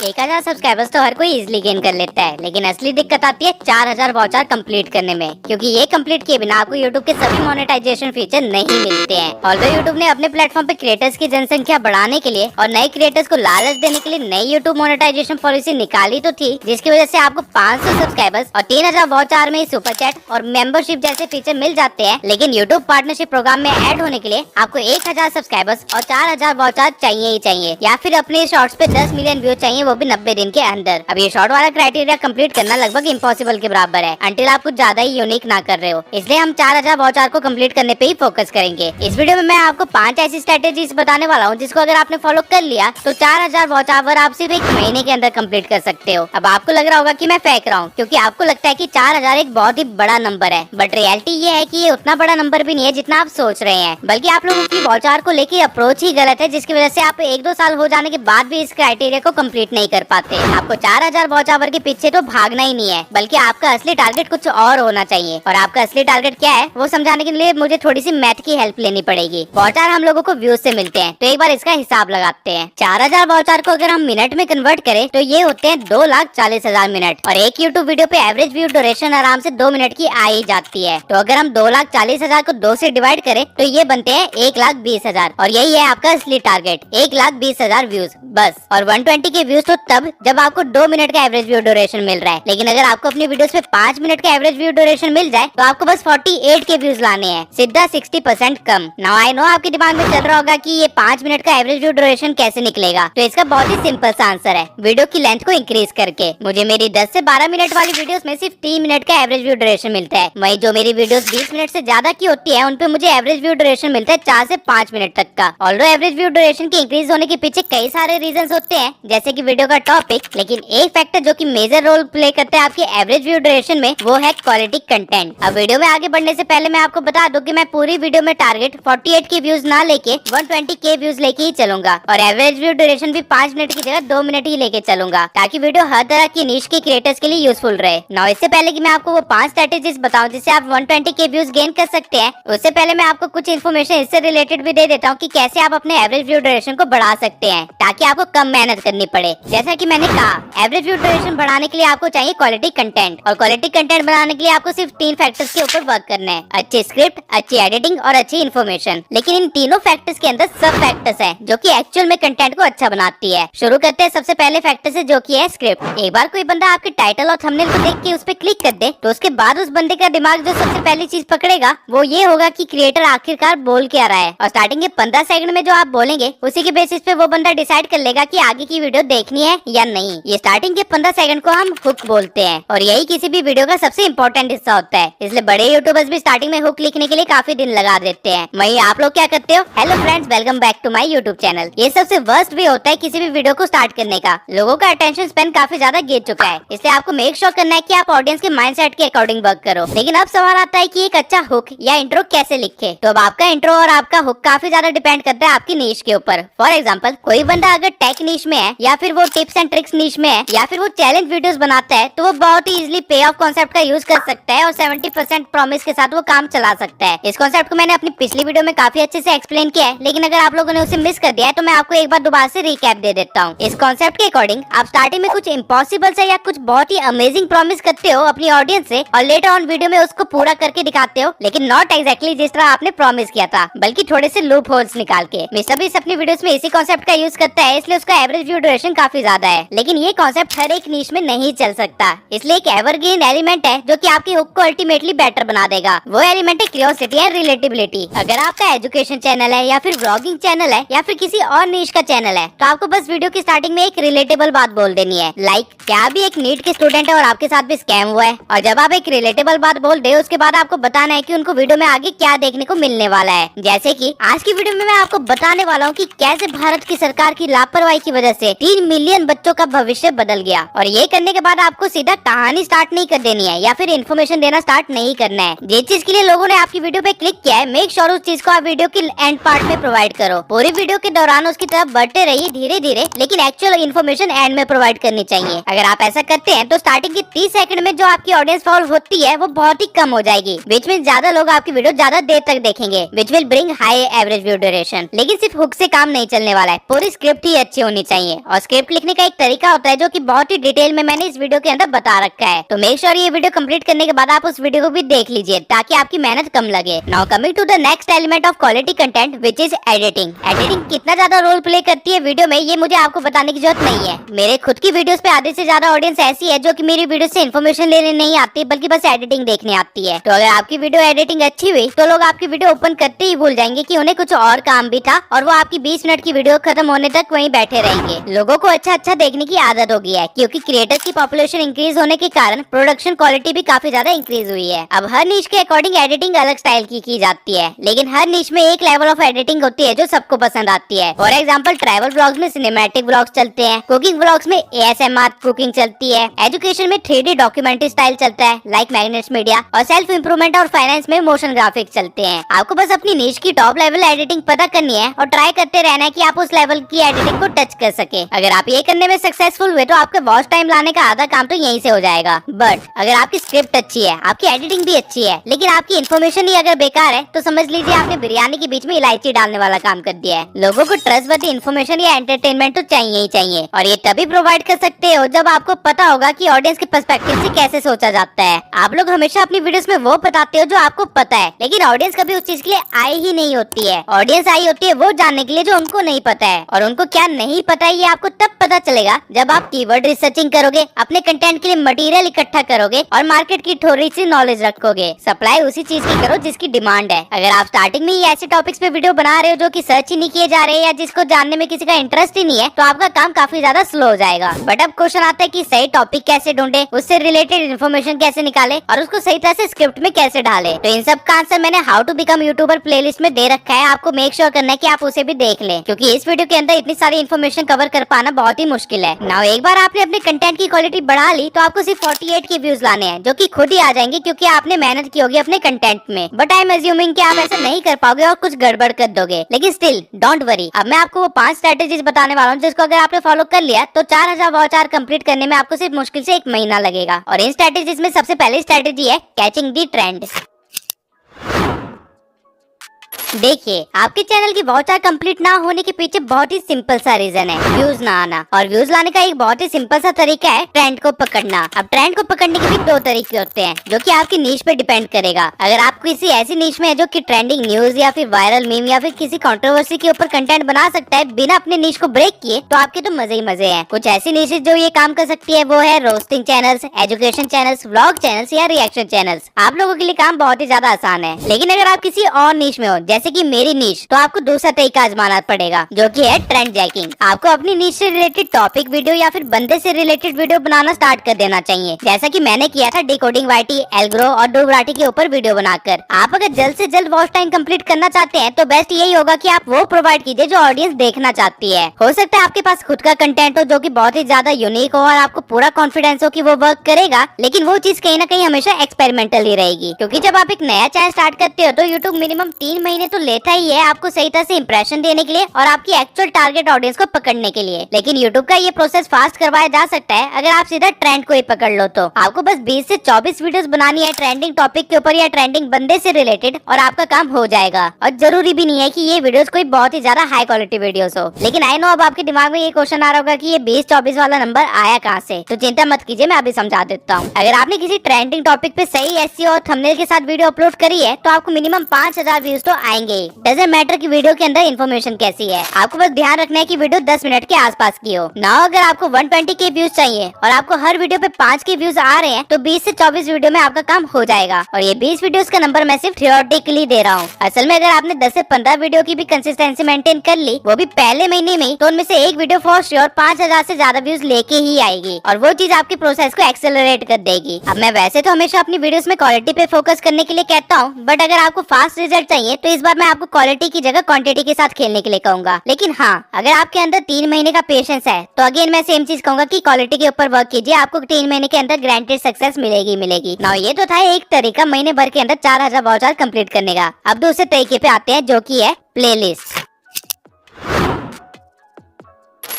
1000 subscribers तो हर कोई easily gain कर लेता है, लेकिन असली दिक्कत आती है 4000 वॉच आवर कंप्लीट करने में, क्योंकि ये कंप्लीट किए बिना आपको यूट्यूब के सभी मोनेटाइजेशन फीचर नहीं मिलते हैं। ऑल्दो यूट्यूब ने अपने प्लेटफॉर्म पे क्रिएटर्स की जनसंख्या बढ़ाने के लिए और नए क्रिएटर्स को लालच देने के लिए नई यूट्यूब मोनेटाइजेशन पॉलिसी निकाली तो थी, जिसकी वजह से आपको 500 सब्सक्राइबर्स और 3000 वॉच आवर में सुपर चैट और मेंबरशिप जैसे फीचर मिल जाते हैं। लेकिन यूट्यूब पार्टनरशिप प्रोग्राम में ऐड होने के लिए आपको 1000 सब्सक्राइबर्स और 4000 वॉच आवर चाहिए ही चाहिए, या फिर अपने शॉर्ट्स पे 10 मिलियन व्यू चाहिए, वो भी 90 दिन के अंदर। अब ये शॉर्ट वाला क्राइटेरिया कंप्लीट करना लगभग इम्पॉसिबल के बराबर है, अंटिल आप कुछ ज्यादा ही यूनिक ना कर रहे हो। इसलिए हम 4000 वॉच आवर को कंप्लीट करने पे ही फोकस करेंगे। इस वीडियो में मैं आपको 5 ऐसी स्ट्रेटेजीज बताने वाला हूँ, जिसको अगर आपने फॉलो कर लिया तो 4000 वॉच आवर आप सिर्फ 1 महीने के अंदर कंप्लीट कर सकते हो। अब आपको लग रहा होगा कि मैं फेंक रहा हूँ, क्योंकि आपको लगता है कि 4000 एक बहुत ही बड़ा नंबर है, बट रियलिटी ये है कि ये उतना बड़ा नंबर भी नहीं है जितना आप सोच रहे हैं, बल्कि आप लोगों की वॉच आवर को लेके अप्रोच ही गलत है, जिसकी वजह से आप 1-2 साल हो जाने के बाद भी इस क्राइटेरिया को कंप्लीट नहीं कर पाते। आपको 4000 वॉच आवर के पीछे तो भागना ही नहीं है, बल्कि आपका असली टारगेट कुछ और होना चाहिए। और आपका असली टारगेट क्या है वो समझाने के लिए मुझे थोड़ी सी मैथ की हेल्प लेनी पड़ेगी। वॉच आवर हम लोगों को व्यूज से मिलते हैं, तो एक बार इसका हिसाब लगाते हैं। 4000 वॉच आवर को अगर हम मिनट में कन्वर्ट करें तो ये होते हैं 2,40,000 मिनट, और एक यूट्यूब वीडियो पे एवरेज व्यू ड्यूरेशन आराम से 2 मिनट की आ ही जाती है। तो अगर हम 2,40,000 को 2 से डिवाइड करें तो ये बनते हैं 1,20,000, और यही है आपका असली टारगेट, 1,20,000 व्यूज बस। और 120 के व्यूज तो तब जब आपको 2 मिनट का एवरेज व्यू ड्यूरेशन मिल रहा है, लेकिन अगर आपको अपनी वीडियोस पे 5 मिनट का एवरेज व्यू ड्यूरेशन मिल जाए तो आपको बस 48 के व्यूज लाने हैं, सीधा 60% कम। नाउ आई नो आपके दिमाग में चल रहा होगा कि ये 5 मिनट का एवरेज व्यू ड्यूरेशन कैसे निकलेगा, तो इसका बहुत ही सिंपल सा आंसर है, वीडियो की लेंथ को इंक्रीज करके। मुझे मेरी 10 से 12 मिनट वाली वीडियोस में सिर्फ 3 मिनट का एवरेज व्यू ड्यूरेशन मिलता है, वहीं जो मेरी वीडियोस 20 मिनट से ज्यादा की होती है उन पे मुझे एवरेज व्यू ड्यूरेशन मिलता है 4 से 5 मिनट तक का। ऑल्दो एवरेज व्यू ड्यूरेशन के इंक्रीज होने के पीछे कई सारे रीजंस होते हैं, जैसे कि वीडियो का टॉपिक, लेकिन एक फैक्टर जो कि मेजर रोल प्ले करता है आपके एवरेज व्यू ड्यूरेशन में, वो है क्वालिटी कंटेंट। अब वीडियो में आगे बढ़ने से पहले मैं आपको बता दूं कि मैं पूरी वीडियो में टारगेट 48 के व्यूज ना लेके 120 के व्यूज लेके ही चलूंगा, और एवरेज व्यू ड्यूरेशन भी 5 मिनट की जगह 2 मिनट ही लेके चलूंगा, ताकि वीडियो हर तरह की नीश के क्रिएटर्स के लिए यूजफुल रहे। नाउ इससे पहले कि मैं आपको वो 5 स्ट्रेटेजीज बताऊं जिससे आप 120 के व्यूज गेन कर सकते हैं, उससे पहले मैं आपको कुछ इन्फॉर्मेशन इससे रिलेटेड भी दे देता हूँ कि कैसे आप अपने एवरेज व्यू ड्यूरेशन को बढ़ा सकते हैं, ताकि आपको कम मेहनत करनी पड़े। जैसा कि मैंने कहा, एवरेज व्यू ड्यूरेशन बढ़ाने के लिए आपको चाहिए क्वालिटी कंटेंट, और क्वालिटी कंटेंट बनाने के लिए आपको सिर्फ 3 फैक्टर्स के ऊपर वर्क करना है, अच्छी स्क्रिप्ट, अच्छी एडिटिंग और अच्छी इन्फॉर्मेशन। लेकिन इन तीनों फैक्टर्स के अंदर सब फैक्टर्स हैं जो कि एक्चुअल में कंटेंट को अच्छा बनाती है। शुरू करते हैं सबसे पहले फैक्टर से, जो कि है स्क्रिप्ट। एक बार कोई बंदा आपके टाइटल और थंबनेल को देख के उस पर क्लिक कर दे, तो उसके बाद उस बंदे का दिमाग जो सबसे पहली चीज पकड़ेगा वो ये होगा कि क्रिएटर आखिरकार बोल क्या रहा है, और स्टार्टिंग के 15 सेकंड में जो आप बोलेंगे उसी के बेसिस पे वो बंदा डिसाइड कर लेगा कि आगे की वीडियो देखनी है या नहीं। ये स्टार्टिंग के 15 सेकंड को हम हुक बोलते हैं, और यही किसी भी वीडियो का सबसे इम्पोर्टेंट हिस्सा होता है। इसलिए बड़े यूट्यूबर्स भी स्टार्टिंग में हुक लिखने के लिए काफी दिन लगा देते हैं। वहीं आप लोग क्या करते हो? Hello friends, welcome back to my YouTube channel. ये सबसे वर्स्ट वे होता है किसी भी वीडियो को स्टार्ट करने का। लोगों का अटेंशन स्पैन काफी ज्यादा गिर चुका है, इसलिए आपको मेक श्योर करना है कि आप ऑडियंस के माइंडसेट के अकॉर्डिंग वर्क करो। लेकिन अब सवाल आता है कि एक अच्छा हुक या इंट्रो कैसे लिखे। तो अब आपका इंट्रो और आपका हुक काफी ज्यादा डिपेंड करता है आपकी नीश के ऊपर। फॉर एग्जाम्पल, कोई बंदा अगर टेक नीश में है, या फिर वो टिप्स एंड ट्रिक्स नीश में है, या फिर वो चैलेंज वीडियोस बनाता है, तो वो बहुत ही इजीली पे ऑफ कॉन्सेप्ट का यूज कर सकता है और 70% प्रॉमिस के साथ वो काम चला सकता है। इस कॉन्सेप्ट को मैंने अपनी पिछली वीडियो में काफी अच्छे से एक्सप्लेन किया है, लेकिन अगर आप लोगों ने उसे मिस कर दिया है तो मैं आपको एक बार दोबारा से रिकैप दे देता हूँ। इस कॉन्सेप्ट के अकॉर्डिंग आप स्टार्टिंग में कुछ इम्पॉसिबल से या कुछ बहुत ही अमेजिंग प्रॉमिस करते हो अपनी ऑडियंस से, और लेटर ऑन वीडियो में उसको पूरा करके दिखाते हो, लेकिन नॉट एग्जैक्टली जिस तरह आपने प्रॉमिस किया था, बल्कि थोड़े से लूप होल्स निकाल के। मिस्टर बीस्ट अपनी वीडियोस में इसी कॉन्सेप्ट का यूज करता है, इसलिए उसका एवरेज व्यू ड्यूरेशन काफी ज्यादा है। लेकिन ये कॉन्सेप्ट हर एक नीश में नहीं चल सकता, इसलिए एक एवरग्रीन एलिमेंट है जो कि आपकी हुक को अल्टीमेटली बेटर बना देगा। वो एलिमेंट है क्यूरियोसिटी एंड रिलेटेबिलिटी। अगर आपका एजुकेशन चैनल है, या फिर व्लॉगिंग चैनल है, या फिर किसी और नीश का चैनल है, तो आपको बस वीडियो की स्टार्टिंग में एक रिलेटेबल बात बोल देनी है, लाइक क्या भी एक नीट के स्टूडेंट है और आपके साथ भी स्कैम हुआ है। और जब आप एक रिलेटेबल बात बोल दे, उसके बाद आपको बताना है कि उनको वीडियो में आगे क्या देखने को मिलने वाला है। जैसे कि आज की वीडियो में मैं आपको बताने वाला हूँ कि कैसे भारत की सरकार की लापरवाही की वजह से 3 मिलियन बच्चों का भविष्य बदल गया। और ये करने के बाद आपको सीधा कहानी स्टार्ट नहीं कर देनी है, या फिर इन्फॉर्मेशन देना स्टार्ट नहीं करना है। जिस चीज के लिए लोगों ने आपकी वीडियो पे क्लिक किया है, मेक श्योर उस चीज को आप वीडियो की एंड पार्ट में प्रोवाइड करो। पूरी वीडियो के दौरान उसकी तरफ बढ़ते रहिए धीरे धीरे, लेकिन एक्चुअल इन्फॉर्मेशन एंड में प्रोवाइड करनी चाहिए। अगर आप ऐसा करते हैं तो स्टार्टिंग के 30 सेकंड में जो आपकी ऑडियंस फॉलो होती है वो बहुत ही कम हो जाएगी, विच मीन ज्यादा लोग आपकी वीडियो ज्यादा देर तक देखेंगे, which will bring high average view duration. लेकिन सिर्फ हुक से काम नहीं चलने वाला है, पूरी स्क्रिप्ट ही अच्छी होनी चाहिए। और स्क्रिप्ट स्क्रिप्ट लिखने का एक तरीका होता है जो कि बहुत ही डिटेल में मैंने इस वीडियो के अंदर बता रखा है। तो मेक श्योर ये वीडियो कंप्लीट करने के बाद आप उस वीडियो को भी देख लीजिए ताकि आपकी मेहनत कम लगे। Now coming to the next element of quality content which is editing. Editing कितना ज्यादा रोल प्ले करती है वीडियो में ये मुझे आपको बताने की जरूरत नहीं है। मेरे खुद की वीडियोस पे आधे से ज्यादा ऑडियंस ऐसी है जो कि मेरी वीडियो से इन्फॉर्मेशन लेने नहीं आती बल्कि बस एडिटिंग देखने आती है। तो अगर आपकी वीडियो एडिटिंग अच्छी हुई तो लोग आपकी वीडियो ओपन करते ही भूल जाएंगे कि उन्हें कुछ और काम भी था और वो आपकी 20 मिनट की वीडियो खत्म होने तक वहीं बैठे रहेंगे। लोगों को अच्छा देखने की आदत हो गई है क्योंकि क्रिएटर्स की पॉपुलेशन इंक्रीज होने के कारण प्रोडक्शन क्वालिटी भी काफी ज्यादा इंक्रीज हुई है। अब हर नीश के अकॉर्डिंग एडिटिंग अलग स्टाइल की जाती है, लेकिन हर नीश में एक लेवल ऑफ एडिटिंग होती है जो सबको पसंद आती है। फॉर एग्जाम्पल ट्रैवल व्लॉग्स में सिनेमैटिक व्लॉग्स चलते हैं, कुकिंग व्लॉग्स में ASMR कुकिंग चलती है, एजुकेशन में 3D डॉक्यूमेंट्री स्टाइल चलता है लाइक मैग्नेट्स मीडिया, और सेल्फ इंप्रूवमेंट और फाइनेंस में मोशन ग्राफिक्स चलते हैं। आपको बस अपनी नीश की टॉप लेवल एडिटिंग पता करनी है और ट्राई करते रहना है कि आप उस लेवल की एडिटिंग को टच कर सके। अगर आप ये करने में सक्सेसफुल हुए तो आपका वॉच टाइम लाने का आधा काम तो यहीं से हो जाएगा। बट अगर आपकी स्क्रिप्ट अच्छी है, आपकी एडिटिंग भी अच्छी है, लेकिन आपकी इन्फॉर्मेशन ही अगर बेकार है तो समझ लीजिए आपने बिरयानी के बीच में इलायची डालने वाला काम कर दिया है। लोगों को ट्रस्टवर्दी इन्फॉर्मेशन या एंटरटेनमेंट तो चाहिए ही चाहिए, और ये तभी प्रोवाइड कर सकते हो जब आपको पता होगा कि ऑडियंस के पर्सपेक्टिव से कैसे सोचा जाता है। आप लोग हमेशा अपनी वीडियोस में वो बताते हो जो आपको पता है, लेकिन ऑडियंस कभी उस चीज के लिए आई ही नहीं होती है। ऑडियंस आई होती है वो जानने के लिए जो उनको नहीं पता है, और उनको क्या नहीं पता है ये आपको तब पता चलेगा जब आप कीवर्ड रिसर्चिंग करोगे, अपने कंटेंट के लिए मटेरियल इकट्ठा करोगे और मार्केट की थोड़ी सी नॉलेज रखोगे। सप्लाई उसी चीज की करो जिसकी डिमांड है। अगर आप स्टार्टिंग में ही ऐसे टॉपिक्स पे वीडियो बना रहे हो जो कि सर्च ही नहीं किए जा रहे या जिसको जानने में किसी का इंटरेस्ट ही नहीं है, तो आपका काम काफी ज्यादा स्लो हो जाएगा। बट अब क्वेश्चन आता है कि सही टॉपिक कैसे ढूंढे, उससे रिलेटेड इन्फॉर्मेशन कैसे निकाले और उसको सही तरह से स्क्रिप्ट में कैसे डाले। तो इन सब का आंसर मैंने how to become YouTuber playlist में दे रखा है। आपको मेक श्योर करना है कि आप उसे भी देख लें, क्योंकि इस वीडियो के अंदर इतनी सारी इन्फॉर्मेशन कवर कर पाना बहुत ही मुश्किल है। नाउ एक बार आपने अपने कंटेंट की क्वालिटी बढ़ा ली तो आपको सिर्फ 48 के व्यूज लाने हैं, जो कि खुद ही आ जाएंगे क्योंकि आपने मेहनत की होगी अपने कंटेंट में। बट आई एम अज्यूमिंग कि आप ऐसा नहीं कर पाओगे और कुछ गड़बड़ कर दोगे, लेकिन स्टिल डोंट वरी। अब मैं आपको वो 5 स्ट्रेटेजीज बताने वाला हूँ जिसको अगर आपने फॉलो कर लिया तो 4000 वॉच आवर कंप्लीट करने में आपको सिर्फ मुश्किल से 1 महीना लगेगा। और इन स्ट्रेटेजीज में सबसे पहली स्ट्रेटेजी है कैचिंग दी ट्रेंड। देखिए, आपके चैनल की वॉच आवर कंप्लीट ना होने के पीछे बहुत ही सिंपल सा रीजन है, व्यूज ना आना। और व्यूज लाने का एक बहुत ही सिंपल सा तरीका है ट्रेंड को पकड़ना। अब ट्रेंड को पकड़ने के भी 2 तरीके होते हैं जो कि आपकी नीश पे डिपेंड करेगा। अगर आप किसी ऐसी नीश में है जो कि ट्रेंडिंग न्यूज या फिर वायरल मीम या फिर किसी कंट्रोवर्सी के ऊपर कंटेंट बना सकता है बिना अपने नीश को ब्रेक किए, तो आपके तो मजे ही मजे हैं। कुछ ऐसी नीशेस जो ये काम कर सकती है वो है roasting channels, education channels, vlog channels या रिएक्शन चैनल्स। आप लोगों के लिए काम बहुत ही ज्यादा आसान है। लेकिन अगर आप किसी और नीश में हो जैसे कि मेरी नीश, तो आपको दूसरा तरीका आजमाना पड़ेगा जो कि है ट्रेंड जैकिंग। आपको अपनी नीश से रिलेटेड टॉपिक वीडियो या फिर बंदे से रिलेटेड वीडियो बनाना स्टार्ट कर देना चाहिए, जैसा कि मैंने किया था डिकोडिंग वाईटी, एल्ग्रो और डोगराटी के ऊपर वीडियो बनाकर। आप अगर जल्द से जल्द वॉच टाइम कंप्लीट करना चाहते हैं तो बेस्ट यही होगा कि आप वो प्रोवाइड कीजिए जो ऑडियंस देखना चाहती है। हो सकता है आपके पास खुद का कंटेंट हो जो कि बहुत ही ज्यादा यूनिक हो और आपको पूरा कॉन्फिडेंस हो कि वो वर्क करेगा, लेकिन वो चीज कहीं ना कहीं हमेशा एक्सपेरिमेंटल ही रहेगी। क्योंकि जब आप एक नया चैनल स्टार्ट करते हो तो यूट्यूब मिनिमम 3 महीने तो लेता ही है आपको सही तरह से इंप्रेशन देने के लिए और आपकी एक्चुअल टारगेट ऑडियंस को पकड़ने के लिए। लेकिन यूट्यूब का ये प्रोसेस फास्ट करवाया जा सकता है अगर आप सीधा ट्रेंड को ही पकड़ लो। तो आपको बस 20 से 24 वीडियोस बनानी है ट्रेंडिंग टॉपिक के ऊपर या ट्रेंडिंग बंदे से रिलेटेड, और आपका काम हो जाएगा। और जरूरी भी नहीं है कि ये वीडियोस कोई बहुत ही ज्यादा हाई क्वालिटी वीडियोस हो। लेकिन आई नो अब आपके दिमाग में ये क्वेश्चन आ रहा होगा कि ये 20-24 वाला नंबर आया कहाँ से, तो चिंता मत कीजिए, मैं अभी समझा देता हूँ। अगर आपने किसी ट्रेंडिंग टॉपिक पे सही एसईओ और थंबनेल के साथ वीडियो अपलोड करी है तो आपको मिनिमम 5000 व्यूज तो आएंगे। डजंट मैटर कि वीडियो के अंदर इन्फॉर्मेशन कैसी है, आपको बस ध्यान रखना है कि वीडियो 10 मिनट के आसपास की हो ना। अगर आपको 120 के व्यूज चाहिए और आपको हर वीडियो पे 5 के व्यूज आ रहे हैं तो 20 से 24 वीडियो में आपका काम हो जाएगा। और ये 20 वीडियोस का नंबर मैं सिर्फ थियोरेटिकली दे रहा हूँ। असल में अगर आपने 10 से 15 वीडियो की भी कंसिस्टेंसी मेंटेन कर ली, वो भी पहले महीने में, तो उनमें से एक वीडियो फॉर श्योर 5000 से ज्यादा व्यूज लेके ही आएगी और वो चीज आपके प्रोसेस को एक्सेलरेट कर देगी। अब मैं वैसे तो हमेशा अपनी वीडियोस में क्वालिटी पे फोकस करने के लिए कहता हूँ, बट अगर आपको फास्ट रिजल्ट चाहिए तो इस बार मैं आपको क्वालिटी की जगह क्वांटिटी के साथ खेलने के लिए कहूंगा। लेकिन हाँ, अगर आपके अंदर 3 महीने का पेशेंस है तो अगेन मैं सेम चीज कहूंगा कि क्वालिटी के ऊपर वर्क कीजिए, आपको 3 महीने के अंदर ग्रांटेड सक्सेस मिलेगी। नाउ ये तो था एक तरीका महीने भर के अंदर 4000 वॉच आवर कंप्लीट करने का। अब दूसरे तरीके पे आते हैं जो कि है प्लेलिस्ट।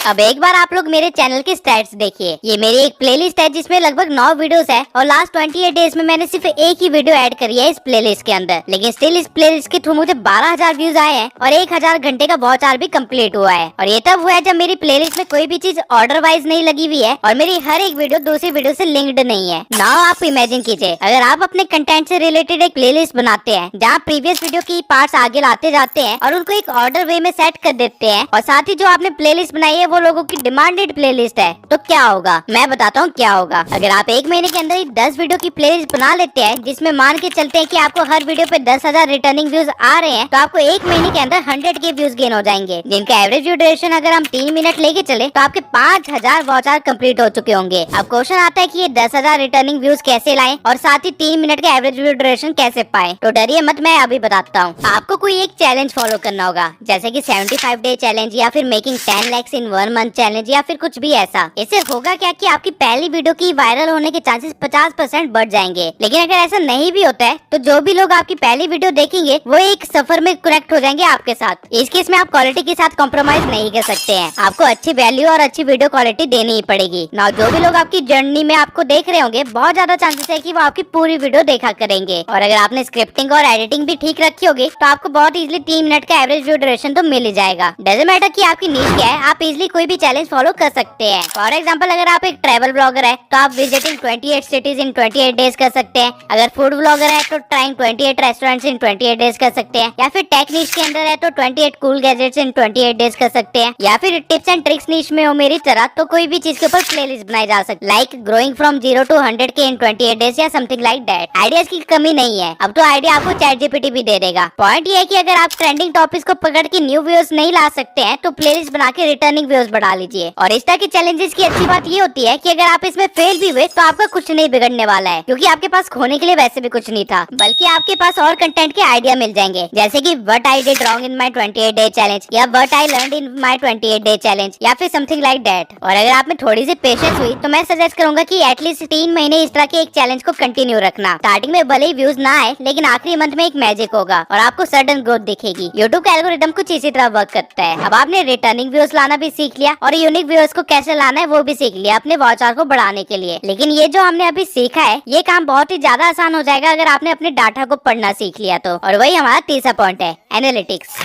अब एक बार आप लोग मेरे चैनल के स्टैट्स देखिए। ये मेरी एक प्लेलिस्ट है जिसमें लगभग 9 वीडियोस है और लास्ट 28 डेज में मैंने सिर्फ एक ही वीडियो ऐड करी है इस प्लेलिस्ट के अंदर। लेकिन स्टिल इस प्लेलिस्ट के थ्रू मुझे 12,000 व्यूज आए हैं और 1,000 घंटे का वॉच आवर भी कंप्लीट हुआ है। और ये तब हुआ है जब मेरी प्लेलिस्ट में कोई भी चीज ऑर्डर वाइज नहीं लगी हुई है और मेरी हर एक वीडियो दूसरी वीडियो से लिंक्ड नहीं है। नाउ आप इमेजिन कीजिए, अगर आप अपने कंटेंट से रिलेटेड एक प्लेलिस्ट बनाते हैं जहाँ प्रीवियस वीडियो की पार्ट्स आगे लाते जाते हैं और उनको एक ऑर्डर वे में सेट कर देते हैं और साथ ही जो आपने प्लेलिस्ट बनाई है वो लोगों की डिमांडेड प्लेलिस्ट है, तो क्या होगा? मैं बताता हूँ क्या होगा। अगर आप एक महीने के अंदर ही 10 वीडियो की प्लेलिस्ट बना लेते हैं जिसमें मान के चलते हैं कि आपको हर वीडियो पे 10,000 रिटर्निंग व्यूज आ रहे हैं, तो आपको एक महीने के अंदर 100 के व्यूज गेन हो जाएंगे, जिनका एवरेज व्यू ड्यूरेशन अगर हम 3 मिनट लेके चले तो आपके 5,000 वॉच आवर कंप्लीट हो चुके होंगे। अब क्वेश्चन आता है कि ये 10,000 रिटर्निंग व्यूज कैसे लाएं और साथ ही 3 मिनट का एवरेज व्यू ड्यूरेशन कैसे पाए? तो डरिए मत, मैं अभी बताता हूँ। आपको कोई एक चैलेंज फॉलो करना होगा, जैसे कि 75 डे चैलेंज या फिर making 10 lakhs in 1 month challenge या फिर कुछ भी ऐसा। इससे होगा क्या कि आपकी पहली वीडियो की वायरल होने के चांसेस 50% बढ़ जाएंगे। लेकिन अगर ऐसा नहीं भी होता है तो जो भी लोग आपकी पहली वीडियो देखेंगे वो एक सफर में कनेक्ट हो जाएंगे आपके साथ। इस केस में आप क्वालिटी के साथ कॉम्प्रोमाइज नहीं कर सकते हैं, आपको अच्छी वैल्यू और अच्छी वीडियो क्वालिटी देनी ही पड़ेगी ना। जो भी लोग आपकी जर्नी में आपको देख रहे होंगे बहुत ज्यादा चांसेस है कि वो आपकी पूरी वीडियो देखा करेंगे। और अगर आपने स्क्रिप्टिंग और एडिटिंग भी ठीक रखी होगी तो आपको बहुत इजीली 3 मिनट का एवरेज व्यू ड्यूरेशन तो मिल ही जाएगा। डजंट मैटर कि आपकी नीश क्या है, आप इजीली कोई भी चैलेंज फॉलो कर सकते हैं। फॉर एग्जांपल अगर आप एक ट्रैवल ब्लॉगर है तो आप विजिटिंग 28 सिटीज इन 28 डेज कर सकते हैं। अगर फूड ब्लॉगर है तो ट्राइंग 28 रेस्टोरेंट्स इन 28 डेज कर सकते हैं। या फिर टेक नीश के अंदर है तो 28 कूल गैजेट्स इन 28 डेज कर सकते हैं। या फिर टिप्स एंड ट्रिक्स नीश में हो मेरी तरह तो कोई भी चीज के ऊपर प्लेलिस्ट बनाई जा सकती है, लाइक ग्रोइंग फ्रॉम 0 to 100 के इन 28 डेज या समथिंग लाइक दैट। आइडियाज की कमी नहीं है, अब तो आइडिया आपको चैट जीपीटी भी दे देगा। पॉइंट ये है कि अगर आप ट्रेंडिंग टॉपिक्स को पकड़ के न्यू व्यूज नहीं ला सकते हैं तो प्लेलिस्ट बना के रिटर्निंग व्यूज बढ़ा लीजिए। और इस तरह के चैलेंजेस की अच्छी बात ये होती है कि अगर आप इसमें फेल भी हुए तो आपका कुछ नहीं बिगड़ने वाला है, क्योंकि आपके पास खोने के लिए वैसे भी कुछ नहीं था, बल्कि आपके पास और कंटेंट के आइडिया मिल जाएंगे, जैसे कि what I did wrong in my 28 day challenge या what I learned in my 28 day challenge या फिर समथिंग लाइक दैट। और अगर आप में थोड़ी सी पेशेंस हुई तो मैं सजेस्ट करूंगा कि एटलीस्ट 3 महीने इस तरह के एक चैलेंज को कंटिन्यू रखना। स्टार्टिंग में भले ही व्यूज ना आए लेकिन आखिरी मंथ में एक मैजिक होगा और आपको सडन ग्रोथ दिखेगी। यूट्यूब का एल्गोरिदम कुछ इसी तरह वर्क करता है। अब आपने रिटर्निंग व्यूज लाना भी सीख लिया और यूनिक व्यूअर्स को कैसे लाना है वो भी सीख लिया अपने वॉच आवर को बढ़ाने के लिए। लेकिन ये जो हमने अभी सीखा है ये काम बहुत ही ज्यादा आसान हो जाएगा अगर आपने अपने डाटा को पढ़ना सीख लिया तो। और वही हमारा तीसरा पॉइंट है, एनालिटिक्स।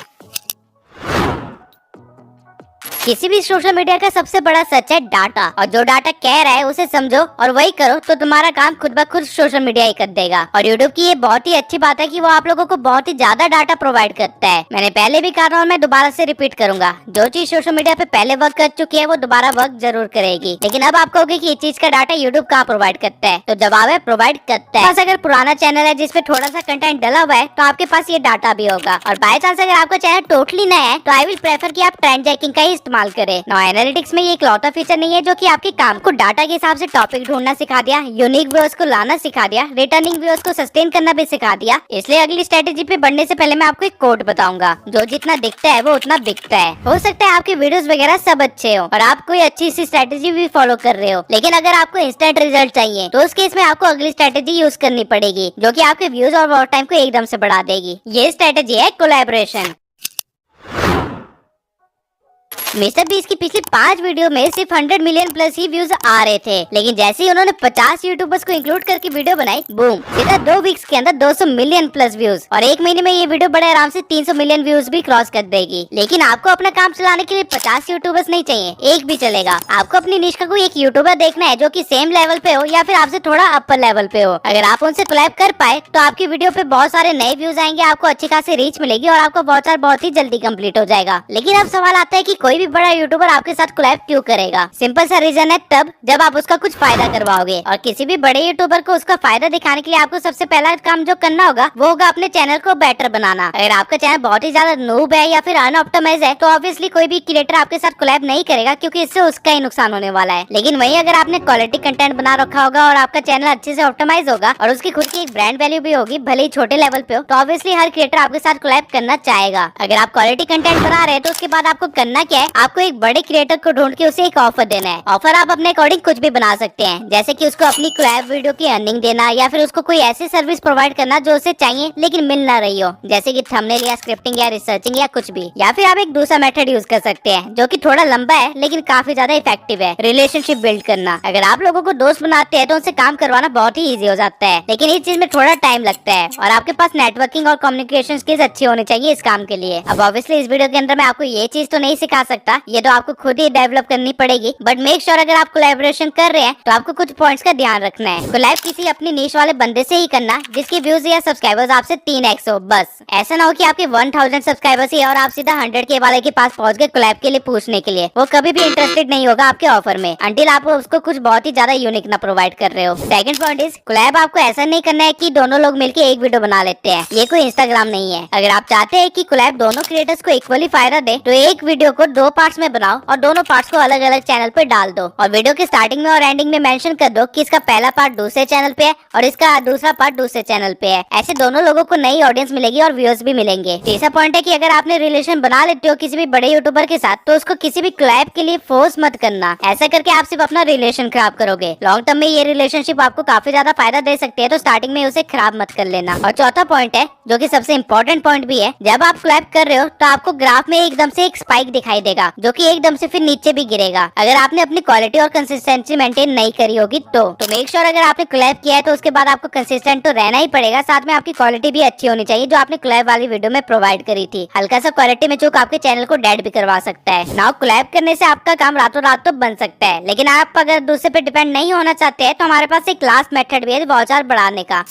किसी भी सोशल मीडिया का सबसे बड़ा सच है डाटा, और जो डाटा कह रहा है उसे समझो और वही करो तो तुम्हारा काम खुद ब खुद सोशल मीडिया ही कर देगा। और यूट्यूब की ये बहुत ही अच्छी बात है कि वो आप लोगों को बहुत ही ज्यादा डाटा प्रोवाइड करता है। मैंने पहले भी कहा और मैं दोबारा से रिपीट करूंगा, जो चीज सोशल मीडिया पे पहले वर्क कर चुकी है वो दोबारा वर्क जरूर करेगी। लेकिन अब आप कहोगे कि इस चीज का डाटा यूट्यूब कहाँ प्रोवाइड करता है, तो जवाब है प्रोवाइड करता है। बस अगर पुराना चैनल है जिसपे थोड़ा सा कंटेंट डला हुआ है तो आपके पास ये डाटा भी होगा। और बाय चांस अगर आपका चैनल टोटली नया है तो आई विल प्रेफर कि आप ट्रेंड चेकिंग का ही इस्तेमाल करें। एनालिटिक्स में ये इकलौता फीचर नहीं है जो कि आपके काम को डाटा के हिसाब से टॉपिक ढूंढना सिखा दिया, यूनिक व्यूअर्स को लाना सिखा दिया, रिटर्निंग व्यूअर्स को सस्टेन करना भी सिखा दिया। इसलिए अगली स्ट्रेटेजी पे बढ़ने से पहले मैं आपको एक कोड बताऊंगा, जो जितना दिखता है वो उतना बिकता है। हो सकता है आपके वीडियोस वगैरह सब अच्छे हो और आप कोई अच्छी सी स्ट्रेटेजी भी फॉलो कर रहे हो, लेकिन अगर आपको इंस्टेंट रिजल्ट चाहिए तो उस केस में आपको अगली स्ट्रेटेजी यूज करनी पड़ेगी, जो कि आपके व्यूज और वॉच टाइम को एकदम से बढ़ा देगी। ये स्ट्रेटेजी है कोलैबोरेशन। मिस्टर बीस्ट की पिछली 5 वीडियो में सिर्फ 100 मिलियन प्लस ही व्यूज आ रहे थे, लेकिन जैसे ही उन्होंने 50 यूट्यूबर्स को इंक्लूड करके वीडियो बनाई, बूम, सीधा 2 वीक्स के अंदर 200 मिलियन प्लस व्यूज। और एक महीने में ये वीडियो बड़े आराम से 300 मिलियन व्यूज भी क्रॉस कर देगी। लेकिन आपको अपना काम चलाने के लिए 50 यूट्यूबर्स नहीं चाहिए, एक भी चलेगा। आपको अपनी निश का कोई एक यूट्यूबर देखना है जो कि सेम लेवल पे हो या फिर आपसे थोड़ा अपर लेवल पे हो। अगर आप उनसे कोलैब कर पाए तो आपकी वीडियो पे बहुत सारे नए व्यूज आएंगे, आपको अच्छी खासी रीच मिलेगी और आपका वॉच आवर बहुत ही जल्दी कंप्लीट हो जाएगा। लेकिन अब सवाल आता है कि कोई भी बड़ा यूट्यूबर आपके साथ कोलैब क्यों करेगा? सिंपल सा रीजन है, तब जब आप उसका कुछ फायदा करवाओगे। और किसी भी बड़े यूट्यूबर को उसका फायदा दिखाने के लिए आपको सबसे पहला काम जो करना होगा वो होगा अपने चैनल को बेटर बनाना। अगर आपका चैनल बहुत ही ज्यादा नूब है या फिर अनऑप्टिमाइज है तो ऑब्वियसली कोई भी क्रिएटर आपके साथ कोलैब नहीं करेगा, क्योंकि इससे उसका ही नुकसान होने वाला है। लेकिन वहीं अगर आपने क्वालिटी कंटेंट बना रखा होगा और आपका चैनल अच्छे से ऑप्टिमाइज होगा और उसकी खुद की एक ब्रांड वैल्यू भी होगी, भले ही छोटे लेवल पे हो, तो ऑब्वियसली हर क्रिएटर आपके साथ कोलैब करना चाहेगा। अगर आप क्वालिटी कंटेंट बना रहे हैं तो उसके बाद आपको करना क्या है, है आपको एक बड़े क्रिएटर को ढूंढ के उसे एक ऑफर देना है। ऑफर आप अपने अकॉर्डिंग कुछ भी बना सकते हैं, जैसे कि उसको अपनी कोलैब वीडियो की अर्निंग देना या फिर उसको कोई ऐसी सर्विस प्रोवाइड करना जो उसे चाहिए लेकिन मिल ना रही हो, जैसे कि थंबनेल या स्क्रिप्टिंग या रिसर्चिंग या कुछ भी। या फिर आप एक दूसरा मेथड यूज कर सकते हैं जो कि थोड़ा लंबा है लेकिन काफी ज्यादा इफेक्टिव है, रिलेशनशिप बिल्ड करना। अगर आप लोगों को दोस्त बनाते हैं तो उनसे काम करवाना बहुत ही ईजी हो जाता है, लेकिन इस चीज में थोड़ा टाइम लगता है और आपके पास नेटवर्किंग और कम्युनिकेशन स्किल्स अच्छी होनी चाहिए इस काम के लिए। अब ऑब्वियसली इस वीडियो के अंदर मैं आपको ये चीज तो नहीं सिखा सकता, ये तो आपको खुद ही डेवलप करनी पड़ेगी। बट मेक श्योर अगर आप कोलैबोरेशन कर रहे हैं तो आपको कुछ पॉइंट्स का ध्यान रखना है। कोलैब किसी अपनी नीश वाले बंदे से ही करना जिसकी व्यूज या सब्सक्राइबर्स आपसे 3x हो बस। ऐसा ना हो कि आपके 1000 सब्सक्राइबर्स ही और आप सीधा 100K वाले के पास पहुंच गए कोलैब के लिए पूछने के लिए। वो कभी भी इंटरेस्टेड नहीं होगा आपके ऑफर में अंटिल आप उसको कुछ बहुत ही ज्यादा यूनिक ना प्रोवाइड कर रहे हो। सेकंड पॉइंट इज कोलैब आपको ऐसा नहीं करना है कि दोनों लोग मिलकर एक वीडियो बना लेते हैं, ये कोई इंस्टाग्राम नहीं है। अगर आप चाहते हैं कि कोलैब दोनों क्रिएटर्स को इक्वली फायदा दे तो एक वीडियो को 2 पार्ट्स में बनाओ और दोनों पार्ट्स को अलग अलग चैनल पे डाल दो और वीडियो के स्टार्टिंग में और एंडिंग में मेंशन कर दो कि इसका पहला पार्ट दूसरे चैनल पे है और इसका दूसरा पार्ट दूसरे चैनल पे है। ऐसे दोनों लोगों को नई ऑडियंस मिलेगी और व्यूअर्स भी मिलेंगे। तीसरा पॉइंट है कि अगर आपने रिलेशन बना लेते हो किसी भी बड़े यूट्यूबर के साथ तो उसको किसी भी कोलैब के लिए फोर्स मत करना। ऐसा करके आप सिर्फ अपना रिलेशन खराब करोगे। लॉन्ग टर्म में ये रिलेशनशिप आपको काफी ज्यादा फायदा दे सकती है, तो स्टार्टिंग में उसे खराब मत कर लेना। और चौथा पॉइंट है जो कि सबसे इम्पोर्टेंट पॉइंट भी है, जब आप कोलैब कर रहे हो तो आपको ग्राफ में एकदम से एक स्पाइक दिखाई देगा जो कि एकदम से फिर नीचे भी गिरेगा। अगर आपने अपनी क्वालिटी और कंसिस्टेंसी मेंटेन नहीं करी होगी तो मेक श्योर अगर आपने कोलैब किया है तो उसके बाद आपको कंसिस्टेंट तो रहना ही पड़ेगा, साथ में आपकी क्वालिटी भी अच्छी होनी चाहिए जो आपने कोलैब वाली वीडियो में प्रोवाइड करी थी। हल्का सा क्वालिटी में चूक आपके चैनल को डेड भी करवा सकता है। नाउ कोलैब करने से आपका काम रातों रात तो बन सकता है, लेकिन आप अगर दूसरे पे डिपेंड नहीं होना चाहते हैं तो हमारे पास एक लास्ट मेथड भी है वाउचर बढ़ाने का।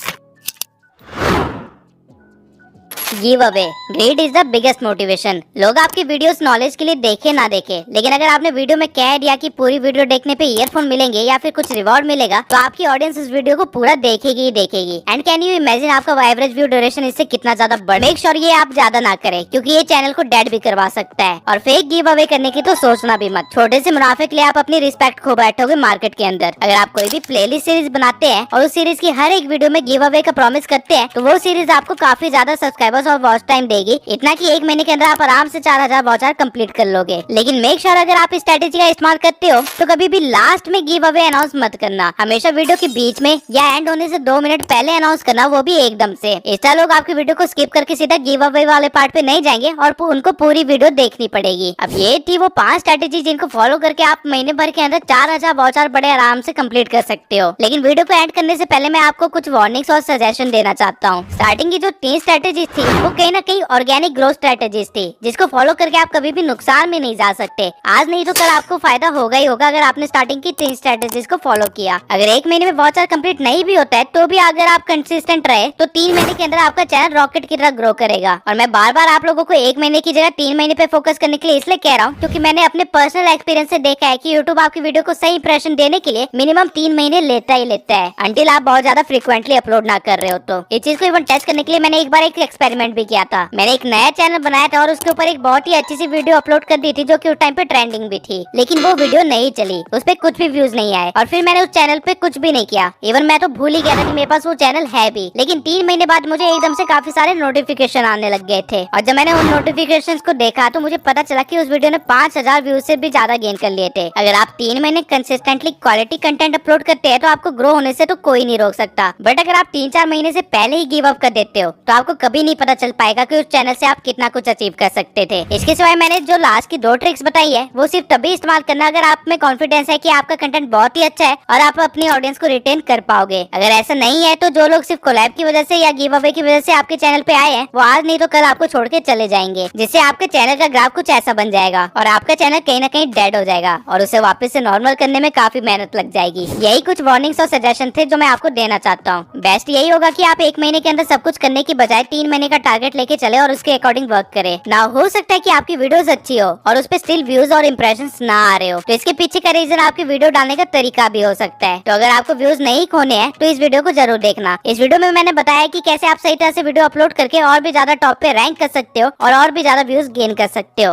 Give away. Grade is the biggest motivation. लोग आपकी वीडियोस नॉलेज के लिए देखे ना देखे, लेकिन अगर आपने वीडियो में कह दिया कि पूरी वीडियो देखने पे ईयरफोन मिलेंगे या फिर कुछ रिवॉर्ड मिलेगा तो आपकी ऑडियंस इस वीडियो को पूरा देखेगी ही देखेगी। एंड कैन यू इमेजिन आपका एवरेज व्यू ड्यूरेशन इससे कितना ज्यादा बढ़े। मेक श्योर ये आप ज्यादा ना करें क्योंकि ये चैनल को डेड भी करवा सकता है। और फेक गिव अवे करने की तो सोचना भी मत। छोटे से मुनाफे के लिए आप अपनी रिस्पेक्ट खो बैठोगे मार्केट के अंदर। अगर आप कोई भी प्लेलिस्ट सीरीज बनाते हैं और उस सीरीज की हर एक वीडियो में गिव अवे का प्रॉमिस करते हैं तो वो सीरीज आपको काफी ज्यादा सब्सक्राइबर्स और वॉच टाइम देगी, इतना कि 1 महीने के अंदर आप आराम से 4000 वाउचर कंप्लीट कर लोगे। लेकिन मेक श्योर अगर आप इस स्ट्रेटेजी का इस्तेमाल करते हो तो कभी भी लास्ट में गिव अवे अनाउंस मत करना। हमेशा वीडियो के बीच में या एंड होने से 2 मिनट पहले अनाउंस करना, वो भी एकदम से। इस तरह लोग आपकी वीडियो को स्किप करके सीधा गिव अवे वाले पार्ट पे नहीं जाएंगे और उनको पूरी वीडियो देखनी पड़ेगी। अब ये थी वो 5 स्ट्रेटेजी जिनको फॉलो करके आप महीने भर के अंदर 4000 वाउचर बड़े आराम से कंप्लीट कर सकते हो। लेकिन वीडियो को एंड करने से पहले मैं आपको कुछ वार्निंग्स और सजेशन देना चाहता हूँ। स्टार्टिंग की जो 3 स्ट्रेटेजीज थी वो कहीं ना कहीं ऑर्गेनिक ग्रोथ स्ट्रेटेजीज थी जिसको फॉलो करके आप कभी भी नुकसान में नहीं जा सकते। आज नहीं तो कल आपको फायदा होगा ही होगा अगर आपने स्टार्टिंग की 3 स्ट्रेटेजीज को फॉलो किया। अगर 1 महीने में वाउचर कंप्लीट नहीं भी होता है तो भी अगर आप कंसिस्टेंट रहे तो 3 महीने के अंदर आपका चैनल रॉकेट की तरह ग्रो करेगा। और मैं बार बार आप लोगों को 1 महीने की जगह 3 महीने पे फोकस करने के लिए इसलिए कह रहा हूँ क्योंकि मैंने अपने पर्सनल एक्सपीरियंस से देखा है कि यूट्यूब आपकी वीडियो को सही इंप्रेशन देने के लिए मिनिमम 3 महीने लेता ही लेता है, अंटिल आप बहुत ज्यादा फ्रीक्वेंटली अपलोड ना कर रहे हो। तो इस चीज को इवन टेस्ट करने के लिए मैंने एक बार एक एक्सपेरिमेंट भी किया था। मैंने एक नया चैनल बनाया था और उसके ऊपर एक बहुत ही अच्छी सी वीडियो अपलोड कर दी थी जो कि उस टाइम पे ट्रेंडिंग भी थी, लेकिन वो वीडियो नहीं चली, उस पे कुछ भी व्यूज नहीं आए और फिर मैंने उस चैनल पे कुछ भी नहीं किया। इवन मैं तो भूल ही गया था कि मेरे पास वो चैनल है भी। लेकिन 3 महीने बाद मुझे एकदम से काफी सारे नोटिफिकेशन आने लग गए थे और जब मैंने उन नोटिफिकेशंस को देखा तो मुझे पता चला कि उस वीडियो ने 5000 व्यूज से भी ज्यादा गेन कर लिए थे। अगर आप 3 महीने कंसिस्टेंटली क्वालिटी कंटेंट अपलोड करते हैं तो आपको ग्रो होने से तो कोई नहीं रोक सकता। बट अगर आप 3-4 महीने से पहले ही गिव अप कर देते हो तो आपको कभी नहीं पता चल पाएगा कि उस चैनल से आप कितना कुछ अचीव कर सकते थे। इसके सिवाय मैंने जो लास्ट की 2 ट्रिक्स बताई है वो सिर्फ तभी इस्तेमाल करना अगर आप में कॉन्फिडेंस है कि आपका कंटेंट बहुत ही अच्छा है और आप अपनी ऑडियंस को रिटेन कर पाओगे। अगर ऐसा नहीं है तो जो लोग सिर्फ कोलैब की वजह से या गिव अवे की वजह से आपके चैनल पे आए हैं वो आज नहीं तो कल आपको छोड़ के चले जाएंगे, जिससे आपके चैनल का ग्राफ कुछ ऐसा बन जाएगा और आपका चैनल कहीं ना कहीं डेड हो जाएगा और उसे वापस से नॉर्मल करने में काफी मेहनत लग जाएगी। यही कुछ वार्निंग्स और सजेशन थे जो मैं आपको देना चाहता हूँ। बेस्ट यही होगा कि आप 1 महीने के अंदर सब कुछ करने की बजाय 3 महीने का टारगेट लेके चले और उसके अकॉर्डिंग वर्क करे। ना हो सकता है कि आपकी वीडियोस अच्छी हो और उस पे स्टिल व्यूज और इंप्रेशंस ना आ रहे हो, तो इसके पीछे का रीजन आपकी वीडियो डालने का तरीका भी हो सकता है। तो अगर आपको व्यूज नहीं खोने हैं तो इस वीडियो को जरूर देखना। इस वीडियो में मैंने बताया कि कैसे आप सही तरह से वीडियो अपलोड करके और भी ज्यादा टॉप पे रैंक कर सकते हो और भी ज्यादा व्यूज गेन कर सकते हो।